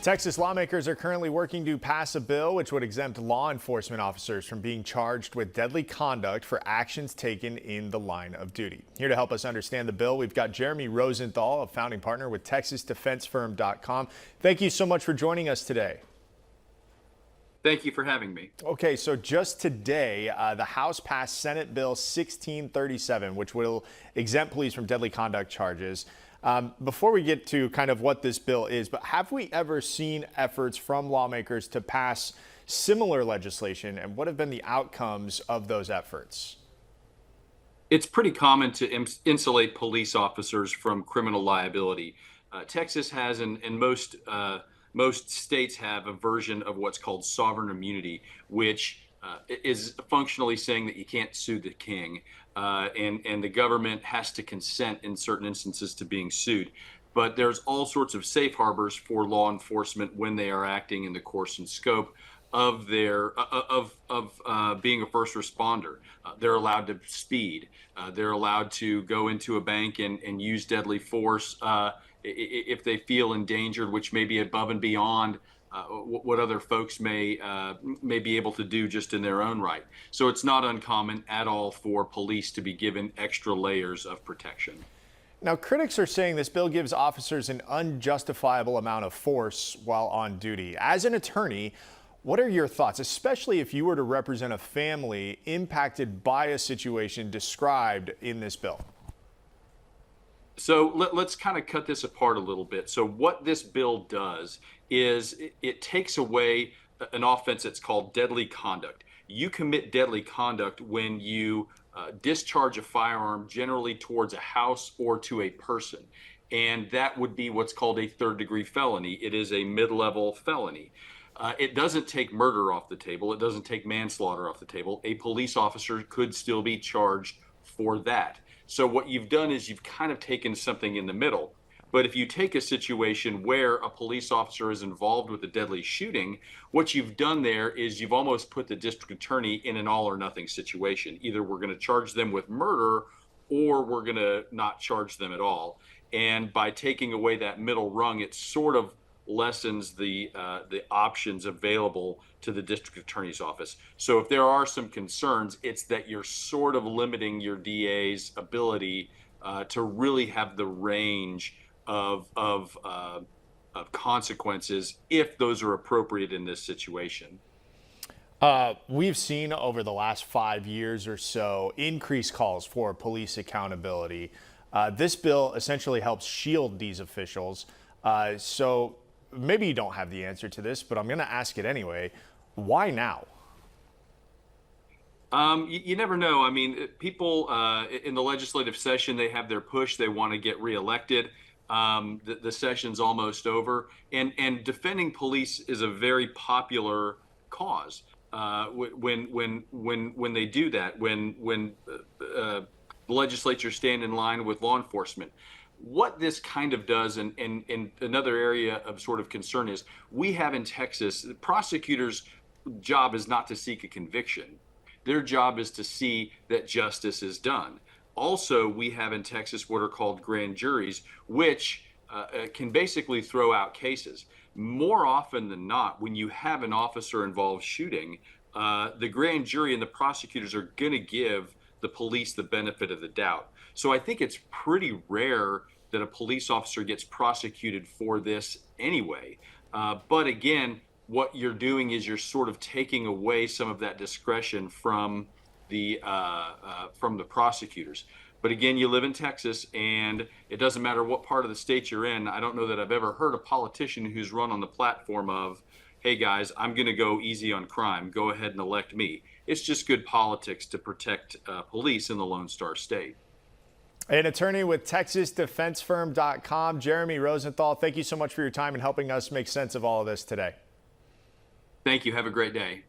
Texas lawmakers are currently working to pass a bill which would exempt law enforcement officers from being charged with deadly conduct for actions taken in the line of duty. Here to help us understand the bill, we've got Jeremy Rosenthal, a founding partner with TexasDefenseFirm.com. Thank you so much for joining us today. Thank you for having me. Okay, so just today, the House passed Senate Bill 1637, which will exempt police from deadly conduct charges. Before we get to kind of what this bill is, but have we ever seen efforts from lawmakers to pass similar legislation, and what have been the outcomes of those efforts? It's pretty common to insulate police officers from criminal liability. Texas has, and most states have a version of what's called sovereign immunity, which is functionally saying that you can't sue the king, and the government has to consent in certain instances to being sued. But there's all sorts of safe harbors for law enforcement when they are acting in the course and scope of their being a first responder. They're allowed to speed. They're allowed to go into a bank and use deadly force if they feel endangered, which may be above and beyond what other folks may be able to do just in their own right. So it's not uncommon at all for police to be given extra layers of protection. Now, critics are saying this bill gives officers an unjustifiable amount of force while on duty. As an attorney, what are your thoughts, especially if you were to represent a family impacted by a situation described in this bill? So let's kind of cut this apart a little bit. So what this bill does is it takes away an offense that's called deadly conduct. You commit deadly conduct when you discharge a firearm generally towards a house or to a person. And that would be what's called a third-degree felony. It is a mid-level felony. It doesn't take murder off the table. It doesn't take manslaughter off the table. A police officer could still be charged for that. So what you've done is you've kind of taken something in the middle. But if you take a situation where a police officer is involved with a deadly shooting, what you've done there is you've almost put the district attorney in an all or nothing situation. Either we're going to charge them with murder or we're going to not charge them at all. And by taking away that middle rung, it sort of lessens the options available to the district attorney's office. So if there are some concerns, it's that you're sort of limiting your DA's ability to really have the range of consequences if those are appropriate in this situation. We've seen over the last 5 years or so increased calls for police accountability. This bill essentially helps shield these officials. So maybe you don't have the answer to this, but I'm going to ask it anyway. Why now? You never know. I mean, people in the legislative session, they have their push. They want to get reelected. The session's almost over, and defending police is a very popular cause. When they do that, when the legislature stand in line with law enforcement. What this kind of does, and another area of sort of concern is, we have in Texas, the prosecutor's job is not to seek a conviction. Their job is to see that justice is done. Also, we have in Texas what are called grand juries, which can basically throw out cases. More often than not, when you have an officer-involved shooting, the grand jury and the prosecutors are going to give the police the benefit of the doubt. So I think it's pretty rare that a police officer gets prosecuted for this anyway. But again, what you're doing is you're sort of taking away some of that discretion from the prosecutors. But again, you live in Texas, and it doesn't matter what part of the state you're in. I don't know that I've ever heard a politician who's run on the platform of, hey guys, I'm going to go easy on crime. Go ahead and elect me. It's just good politics to protect police in the Lone Star State. An attorney with TexasDefenseFirm.com, Jeremy Rosenthal, thank you so much for your time and helping us make sense of all of this today. Thank you. Have a great day.